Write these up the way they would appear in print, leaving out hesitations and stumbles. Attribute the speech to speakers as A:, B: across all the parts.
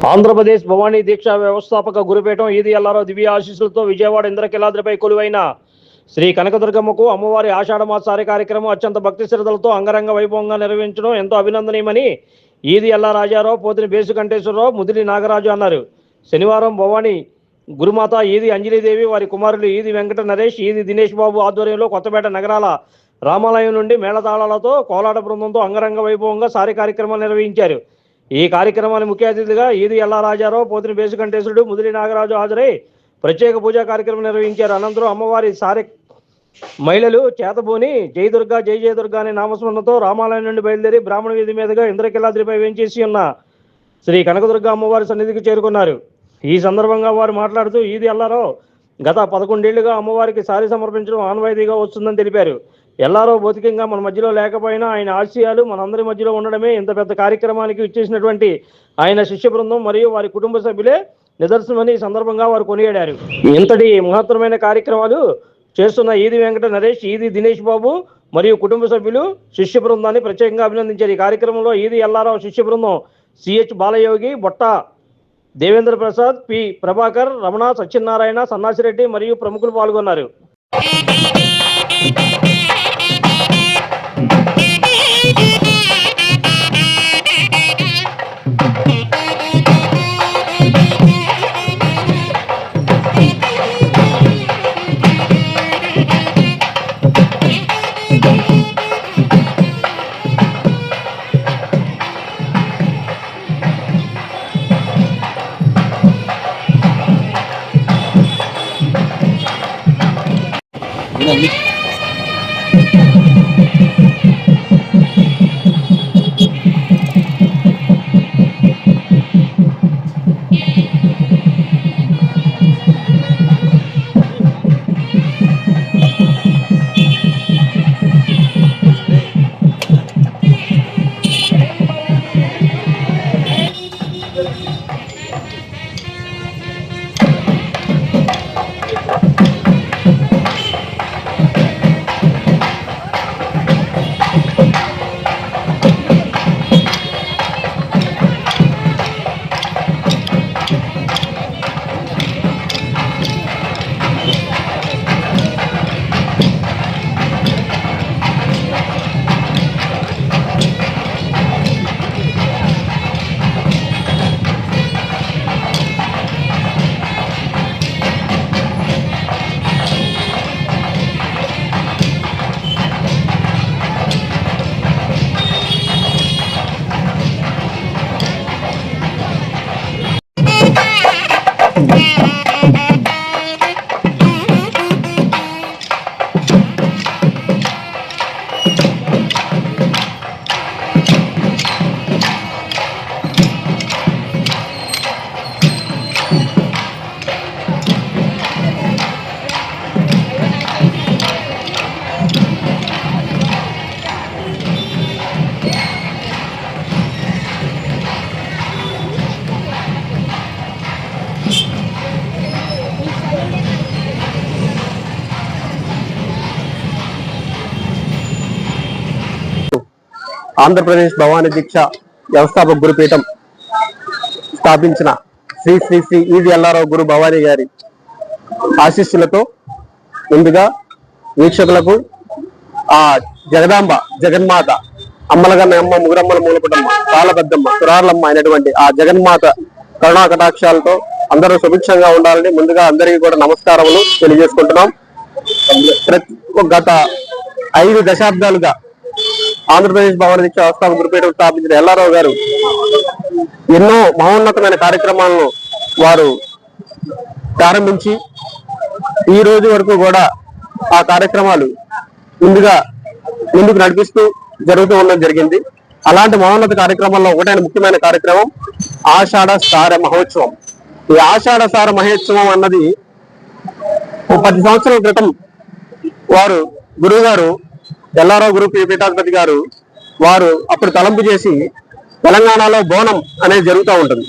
A: ఆంధ్రప్రదేశ్ భవానీ దీక్షా వ్యవస్థాపక గురుపీఠం ఈది ఎల్లారావు దివ్య ఆశీస్సులతో విజయవాడ ఇంద్రకిలాద్రిపై కొలువైన శ్రీ కనకదుర్గమ్మకు అమ్మవారి ఆషాఢమాసారి కార్యక్రమం అత్యంత భక్తి శ్రద్ధలతో అంగరంగ వైభవంగా నిర్వహించడం ఎంతో అభినందనీయమని ఈది ఎల్లా రాజారావు, పోతిని బేసుకంఠేశ్వరరావు, ముదిలి నాగరాజు అన్నారు. శనివారం భవానీ గురుమాత ఈది అంజలీదేవి, వారి కుమారులు ఈది వెంకట నరేష్, ఈది దినేష్ బాబు ఆధ్వర్యంలో కొత్తపేట నగరాల రామాలయం నుండి మేళతాళాలతో కోలాట బృందంతో అంగరంగ వైభవంగా సారి కార్యక్రమాలు నిర్వహించారు. ఈ కార్యక్రమాన్ని ముఖ్య అతిథిగా ఈది ఎల్లా రాజారావు, పోతిని బేసుకంఠేశ్వరుడు, ముదిలి నాగరాజు హాజరై ప్రత్యేక పూజా కార్యక్రమం నిర్వహించారు. అనంతరం అమ్మవారి సారి మహిళలు చేతబూని జై దుర్గా జై జయ దుర్గా అనే నామస్మరణతో రామాలయం నుండి బయలుదేరి బ్రాహ్మణ వీధి మీదుగా ఇంద్రకిలాద్రిపై వేంచేసి ఉన్న శ్రీ కనకదుర్గ అమ్మవారి సన్నిధికి చేరుకున్నారు. ఈ సందర్భంగా వారు మాట్లాడుతూ ఈది ఎల్లారావు గత 11 ఏళ్లుగా అమ్మవారికి సారి సమర్పించడం ఆనవాయితీగా వస్తుందని తెలిపారు. ఎల్లారావు భౌతికంగా మన మధ్యలో లేకపోయినా ఆయన ఆశయాలు మనందరి మధ్యలో ఉండడమే ఇంత పెద్ద కార్యక్రమానికి ఇచ్చేసినటువంటి ఆయన శిష్య బృందం మరియు వారి కుటుంబ సభ్యులే నిదర్శనమని ఈ సందర్భంగా వారు కొనియాడారు. ఇంతటి మహత్తరమైన కార్యక్రమాలు చేస్తున్న ఈది వెంకట నరేష్, ఈది దినేష్ బాబు మరియు కుటుంబ సభ్యులు శిష్య బృందాన్ని ప్రత్యేకంగా అభినందించారు. ఈ కార్యక్రమంలో ఈది ఎల్లారావు శిష్య బృందం సిహెచ్ బాలయోగి, బొట్ట దేవేంద్ర ప్రసాద్, పి ప్రభాకర్, రమణ, సత్యనారాయణ, సన్నాసిరెడ్డి మరియు ప్రముఖులు పాల్గొన్నారు.
B: ఆంధ్రప్రదేశ్ భవానీ దీక్ష వ్యవస్థాపక గురుపీఠం స్థాపించిన శ్రీ శ్రీ శ్రీ ఈది ఎల్లారావు గురు భవానీ గారి ఆశీస్సులతో ముందుగా వీక్షకులకు ఆ జగదాంబ జగన్మాత అమ్మలగన్న అమ్మ, ముగురమ్మల మూలపుటమ్మ, తాళబద్దమ్మ, సురార్లమ్మ అయినటువంటి ఆ జగన్మాత కరుణా కటాక్షాలతో అందరూ సుభిక్షంగా ఉండాలని ముందుగా అందరికీ కూడా నమస్కారములు తెలియజేసుకుంటున్నాం. గత 5 దశాబ్దాలుగా ఆంధ్రప్రదేశ్ భవానీ దీక్ష వ్యవస్థాపక గురుపీఠం స్థాపించిన ఎల్లారావు గారు ఎన్నో మహోన్నతమైన కార్యక్రమాలను వారు ప్రారంభించి ఈ రోజు వరకు కూడా ఆ కార్యక్రమాలు ముందుకు నడిపిస్తూ జరుగుతూ ఉండడం జరిగింది. అలాంటి మహోన్నత కార్యక్రమాల్లో ఒకటైన ముఖ్యమైన కార్యక్రమం ఆషాఢ సార మహోత్సవం. ఈ ఆషాఢ సార మహోత్సవం అన్నది 10 సంవత్సరాల క్రితం వారు గురువు గారు ఎల్లారావు గురు పీఠాధిపతి గారు వారు అప్పుడు తలంపు చేసి తెలంగాణలో బోనం అనేది జరుగుతూ ఉంటుంది.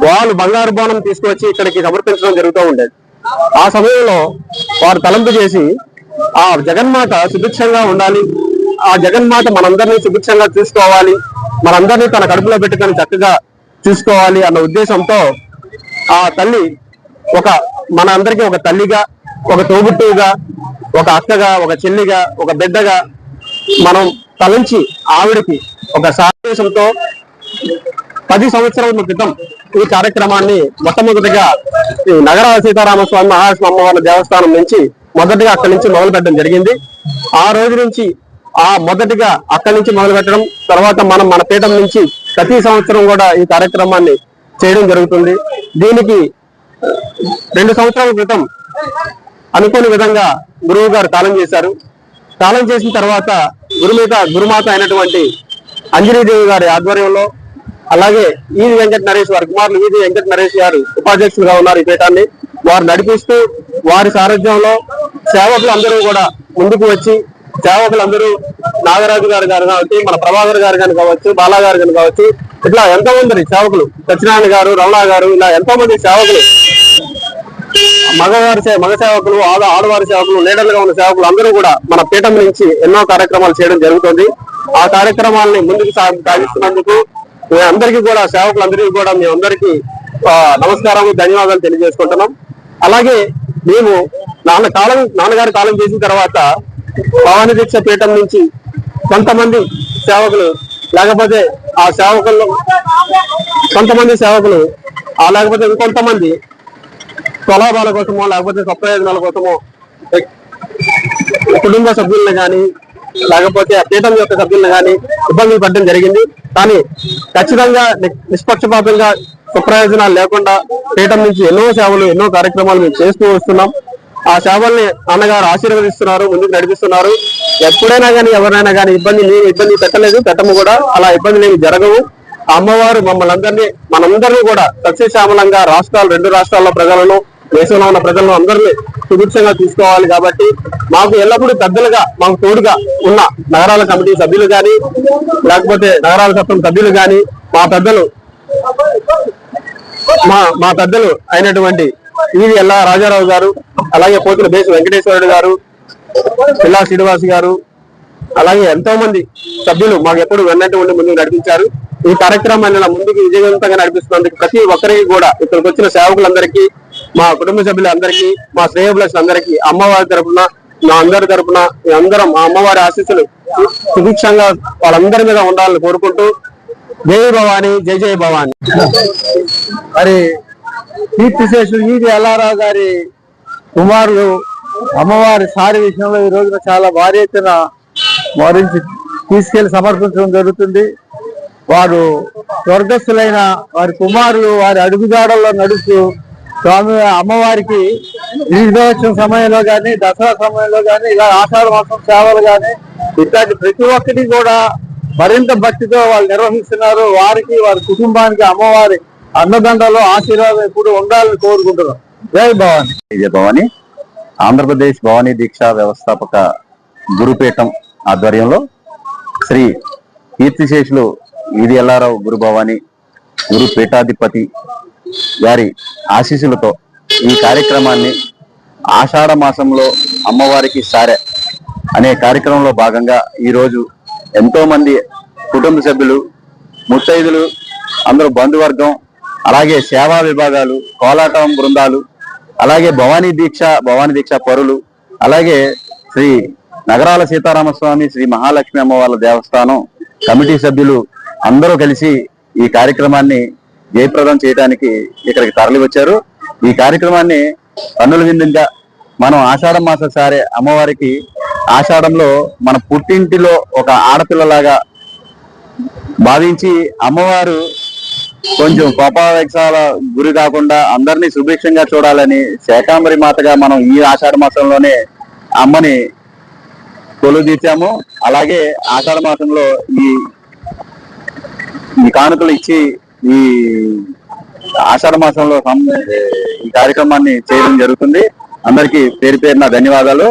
B: వాళ్ళు బంగారు బోనం తీసుకువచ్చి ఇక్కడికి సమర్పించడం జరుగుతూ ఉండేది. ఆ సమయంలో వారు తలంపు చేసి ఆ జగన్మాత సుభిక్షంగా ఉండాలి, ఆ జగన్మాత మనందరినీ సుభిక్షంగా చూసుకోవాలి, మనందరినీ తన కడుపులో పెట్టుకొని చక్కగా చూసుకోవాలి అన్న ఉద్దేశంతో ఆ తల్లి మన అందరికీ ఒక తల్లిగా, ఒక తోబుట్టువుగా, ఒక అక్కగా, ఒక చెల్లిగా, ఒక బిడ్డగా మనం తలంచి ఆవిడకి ఒక సందేశంతో 10 సంవత్సరాల క్రితం ఈ కార్యక్రమాన్ని మొట్టమొదటిగా నగరాల సీతారామస్వామి మహాలక్ష్మి అమ్మవారి దేవస్థానం నుంచి మొదటిగా అక్కడి నుంచి మొదలు పెట్టడం జరిగింది. ఆ రోజు నుంచి మొదటిగా అక్కడి నుంచి మొదలు పెట్టడం, తర్వాత మనం మన పీఠం నుంచి ప్రతి సంవత్సరం కూడా ఈ కార్యక్రమాన్ని చేయడం జరుగుతుంది. దీనికి 2 సంవత్సరాల క్రితం అనుకోని విధంగా గురువు గారు కాలం చేశారు. కాలం చేసిన తర్వాత గురుమాత అయినటువంటి అంజనీదేవి గారి ఆధ్వర్యంలో, అలాగే ఈది వెంకట నరేష్ వారి కుమారులు ఈది వెంకట నరేష్ గారు ఉపాధ్యక్షులుగా ఉన్నారు ఈ పీఠాన్ని. వారు నడిపిస్తూ వారి సారథ్యంలో సేవకులు అందరూ కూడా ముందుకు వచ్చి, సేవకులందరూ నాగరాజు గారు కావచ్చు, మన ప్రభాకర్ గారు కానీ కావచ్చు, బాలా గారు కానీ కావచ్చు, ఇట్లా ఎంతో మంది సేవకులు, సత్యనారాయణ గారు, రమణ గారు, ఇలా ఎంతో మంది సేవకులు, మగ సేవకులు, ఆడవారి సేవకులు, లీడర్లుగా ఉన్న సేవకులు అందరూ కూడా మన పీఠం నుంచి ఎన్నో కార్యక్రమాలు చేయడం జరుగుతుంది. ఆ కార్యక్రమాలని ముందుకు సాగిస్తున్నందుకు అందరికీ కూడా, సేవకులందరికీ కూడా మేమందరికీ నమస్కారం, ధన్యవాదాలు తెలియజేసుకుంటున్నాం. అలాగే మేము నాన్నగారు కాలం చేసిన తర్వాత భవానీ దీక్ష పీఠం నుంచి కొంతమంది సేవకులు, లేకపోతే ఆ సేవకుల్లో కొంతమంది సేవకులు, లేకపోతే ఇంకొంతమంది స్వలాభాల కోసమో లేకపోతే స్వప్రయోజనాల కోసమో కుటుంబ సభ్యులను కానీ లేకపోతే ఆ పీఠం యొక్క సభ్యులను కానీ ఇబ్బందులు పడడం జరిగింది. కానీ ఖచ్చితంగా నిష్పక్షపాతంగా స్వప్రయోజనాలు లేకుండా పీఠం నుంచి ఎన్నో సేవలు, ఎన్నో కార్యక్రమాలు మేము చేస్తూ వస్తున్నాం. ఆ సేవల్ని అన్నగారు ఆశీర్వదిస్తున్నారు, ముందుకు నడిపిస్తున్నారు. ఎప్పుడైనా కానీ ఎవరైనా కానీ ఇబ్బంది పెట్టలేదు, పెట్టము కూడా. అలా ఇబ్బందులు ఏమి జరగవు. అమ్మవారు మనందరినీ కూడా సస్యశ్యామలంగా 2 రాష్ట్రాల్లో ప్రజలను, దేశంలో ఉన్న ప్రజలను అందరినీ సుభిక్షంగా తీసుకోవాలి. కాబట్టి మాకు ఎల్లప్పుడూ పెద్దలుగా, మాకు తోడుగా ఉన్న నగరాల కమిటీ సభ్యులు కానీ, లేకపోతే నగరాల చట్టం సభ్యులు కానీ, మా పెద్దలు అయినటువంటి ఈది ఎల్లా రాజారావు గారు, అలాగే పోతుల బేసు వెంకటేశ్వరుడు గారు, పిల్లా శ్రీనివాస్ గారు, అలాగే ఎంతో మంది సభ్యులు మాకు ఎప్పుడు వెన్నట్టు ఉండి ముందుకు నడిపించారు. ఈ కార్యక్రమాన్ని ముందుకు విజయవంతంగా నడిపిస్తున్నందుకు ప్రతి ఒక్కరికి కూడా, ఇక్కడికి వచ్చిన సేవకులందరికీ, మా కుటుంబ సభ్యులందరికీ, మా శ్రేయోభిలాషులందరికీ, అమ్మవారి తరఫున, మా అందరి తరఫున అందరం ఆ అమ్మవారి ఆశీస్సులు సుభిక్షంగా వాళ్ళందరి మీద ఉండాలని కోరుకుంటూ, జై భవాని, జై జై భవాని.
C: మరి కీర్తిశేషులు ఈది ఎల్లారావు గారి కుమారులు అమ్మవారి సారి విషయంలో ఈ రోజున చాలా భారీ ఎత్తున వారించి తీసుకెళ్లి సమర్పించడం జరుగుతుంది. వారు స్వర్గస్థులైన వారి కుమారులు వారి అడుగుజాడల్లో నడుస్తూ స్వామి అమ్మవారికి దీర్ఘోత్సవం సమయంలో కానీ, దసరా సమయంలో కానీ, ఇలా ఆషాఢ మాసం సేవలు కానీ, ఇట్లాంటి ప్రతి ఒక్కటి కూడా మరింత భక్తితో వాళ్ళు నిర్వహిస్తున్నారు. వారికి, వారి కుటుంబానికి అమ్మవారి అన్నదండలో ఆశీర్వాదం ఎప్పుడు ఉండాలని కోరుకుంటున్నాం. జై భవాని.
D: జై భవాని. ఆంధ్రప్రదేశ్ భవానీ దీక్షా వ్యవస్థాపక గురుపీఠం ఆధ్వర్యంలో శ్రీ కీర్తిశేషులు ఈది ఎల్లారావు గురు భవాని గురు పీఠాధిపతి గారి ఆశీస్సులతో ఈ కార్యక్రమాన్ని ఆషాఢ మాసంలో అమ్మవారికి సారె అనే కార్యక్రమంలో భాగంగా ఈరోజు ఎంతో మంది కుటుంబ సభ్యులు, ముత్తైదులు, అందరూ బంధువర్గం, అలాగే సేవా విభాగాలు, కోలాటం బృందాలు, అలాగే భవానీ దీక్ష పరులు, అలాగే శ్రీ నగరాల సీతారామస్వామి శ్రీ మహాలక్ష్మి అమ్మవార్ల దేవస్థానం కమిటీ సభ్యులు అందరూ కలిసి ఈ కార్యక్రమాన్ని జయప్రదం చేయడానికి ఇక్కడికి తరలి వచ్చారు. ఈ కార్యక్రమాన్ని కన్నుల విందుగా మనం ఆషాఢ మాస సారే అమ్మవారికి ఆషాఢంలో మన పుట్టింటిలో ఒక ఆడపిల్లలాగా భావించి అమ్మవారు కొంచెం కోపావేశాల గురి కాకుండా అందరినీ సుభిక్షంగా చూడాలని శాకాంబరి మాతగా మనం ఈ ఆషాఢ మాసంలోనే అమ్మని కొలుదీర్చాము. అలాగే ఆషాఢ మాసంలో ఈ కానుకలు ఇచ్చి ఈ ఆషాఢ మాసంలో ఈ కార్యక్రమాన్ని చేయడం జరుగుతుంది. అందరికీ పేరు పేరున ధన్యవాదాలు.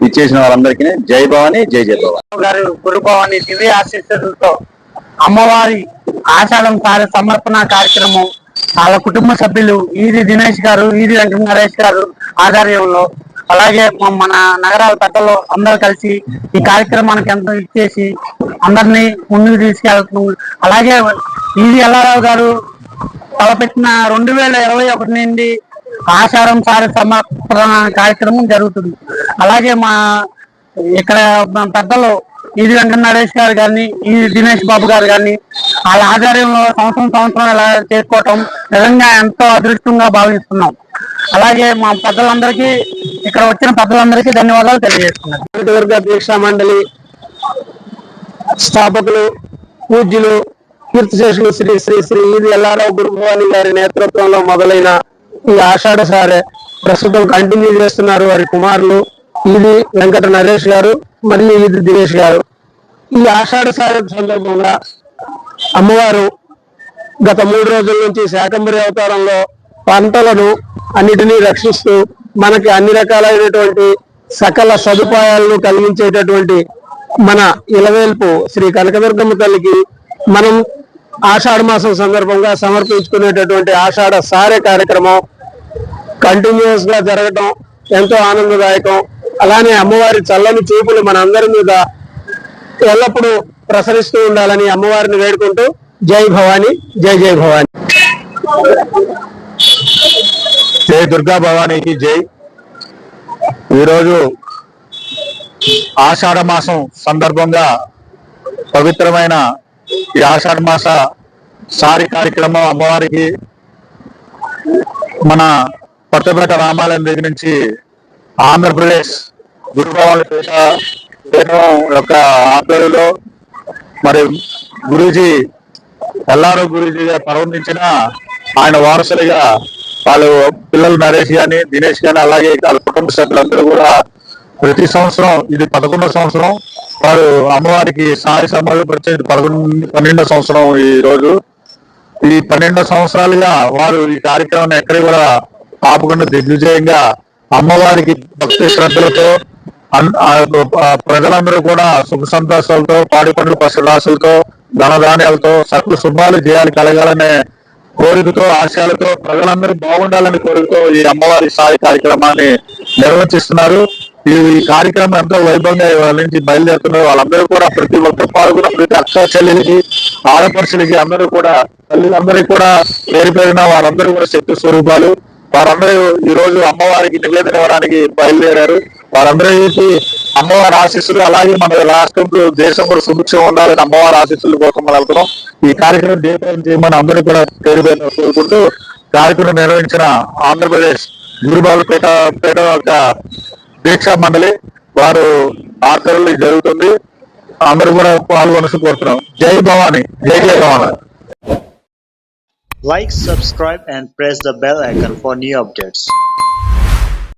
D: ఇచ్చేసిన వాళ్ళందరికీ జై భవాని, జై జై భవాని.
C: గారి గురు భవాని దివ్య ఆశీస్సులతో అమ్మవారి ఆషాఢం సారి సమర్పణ కార్యక్రమం వాళ్ళ కుటుంబ సభ్యులు ఈది దినేష్ గారు, ఈది వెంకట నరేష్ గారు ఆధ్వర్యంలో, అలాగే మన నగరాల పెద్దలు అందరూ కలిసి ఈ కార్యక్రమానికి ఎంతో ఇచ్చేసి అందరినీ ముందుకు తీసుకెళ్తున్నాం. అలాగే ఈది ఎల్లారావు గారు తలపెట్టిన 2021 నుండి ఆషాఢం సార సమర్పణ కార్యక్రమం జరుగుతుంది. అలాగే మా ఇక్కడ పెద్దలు ఈది వెంకట నరేష్ గారు కానీ ఈ దినేష్ బాబు గారు కానీ వాళ్ళ ఆధ్వర్యంలో సంవత్సరం ఇలా చేసుకోవటం నిజంగా ఎంతో అదృష్టంగా భావిస్తున్నాం. అలాగే మా పెద్దలందరికీ ఇక్కడ వచ్చిన పెద్దలందరికీ ధన్యవాదాలు తెలియజేస్తున్నాం.
B: కనకదుర్గ దీక్షా మండలి స్థాపకులు పూజ్యులు కీర్తిశేషులు శ్రీ శ్రీ శ్రీ ఈది ఎల్లారావు గురుభవాని గారి నేతృత్వంలో మొదలైన ఈ ఆషాఢ సారె ప్రస్తుతం కంటిన్యూ చేస్తున్నారు వారి కుమారులు ఈది వెంకట నరేష్ గారు మరియు ఈది దినేష్ గారు. ఈ ఆషాఢ సారె సందర్భంగా అమ్మవారు గత 3 రోజుల నుంచి శాకంబరి అవతారంలో పంటలను అన్నిటినీ రక్షిస్తూ మనకి అన్ని రకాలైనటువంటి సకల సదుపాయాలను కలిగించేటటువంటి మన ఇలవేల్పు శ్రీ కనకదుర్గమ్మ తల్లికి మనం ఆషాఢ మాసం సందర్భంగా సమర్పించుకునేటటువంటి ఆషాఢ సారె కార్యక్రమం కంటిన్యూస్ గా జరగటం ఎంతో ఆనందదాయకం. అలానే అమ్మవారి చల్లని చూపులు మన అందరి మీద ఎల్లప్పుడూ ప్రసరిస్తూ ఉండాలని అమ్మవారిని వేడుకుంటూ జై భవాని, జై జై భవాని.
D: జై దుర్గా భవానీకి జై. ఈరోజు ఆషాఢ మాసం సందర్భంగా పవిత్రమైన ఈ ఆషాఢ మాస సారి కార్యక్రమం అమ్మవారికి మన కొత్తపేట రామాలయం దగ్గర నుంచి ఆంధ్రప్రదేశ్ గురుభవాని పీఠం యొక్క ఆధ్వర్యంలో మరి గురూజీ ఎల్లారో గురూజీ గారు ప్రారంభించిన ఆయన వారసులుగా వాళ్ళు పిల్లలు నరేష్ గాని దినేష్ గాని అలాగే వాళ్ళ కుటుంబ సభ్యులందరూ కూడా ప్రతి సంవత్సరం ఇది 11వ సంవత్సరం వారు అమ్మవారికి సాయి సమాజం పరిచయం 12వ సంవత్సరం ఈ రోజు. ఈ 12 సంవత్సరాలుగా వారు ఈ కార్యక్రమాన్ని ఎక్కడికి కూడా ఆపకుండా దిగ్విజయంగా అమ్మవారికి భక్తి శ్రద్ధలతో ప్రజలందరూ కూడా సుఖ సంతోషాలతో పాడి పండ్లు పశురాశులతో ధనధాన్యాలతో సకల శుభాలు జయాలు కలగాలనే కోరికతో ఆశయాలతో ప్రజలందరూ బాగుండాలని కోరికతో ఈ అమ్మవారి సాయి కార్యక్రమాన్ని నిర్వహిస్తున్నారు. ఈ కార్యక్రమం ఎంతో వైభవంగా వాళ్ళ నుంచి బయలుదేరుతున్నారు. వాళ్ళందరూ కూడా ప్రతి ఒక్కరు పాల్గొన్న ప్రతి అక్క చెల్లెలకి ఆడపడుచులకి అందరూ కూడా తల్లిదందరికీ కూడా పేరు పేరిన వారందరూ కూడా శక్తి స్వరూపాలు. వారందరూ ఈ రోజు అమ్మవారికి నివేదన ఇవ్వడానికి బయలుదేరారు. వారందరికీ అమ్మవారి ఆశీస్సులు అలాగే మన రాష్ట్రంలో దేశం కూడా సుభిక్షం ఉండాలని అమ్మవారి ఆశీస్సుల కోసం మనం వెళ్తున్నాం. ఈ కార్యక్రమం జయప్రదం చేయమని అందరూ కూడా పేరు పేరు కోరుకుంటూ కార్యక్రమం నిర్వహించిన ఆంధ్రప్రదేశ్ గురుబాల పీఠ యొక్క దీక్షా మండలి వారు ఆధ్వర్యంలో జరుగుతుంది. అందరూ కూడా పాల్గొనసు కోరుతున్నాం. జై భవాని, జై జై Bhavani.
E: Like, subscribe and press the bell icon for new updates.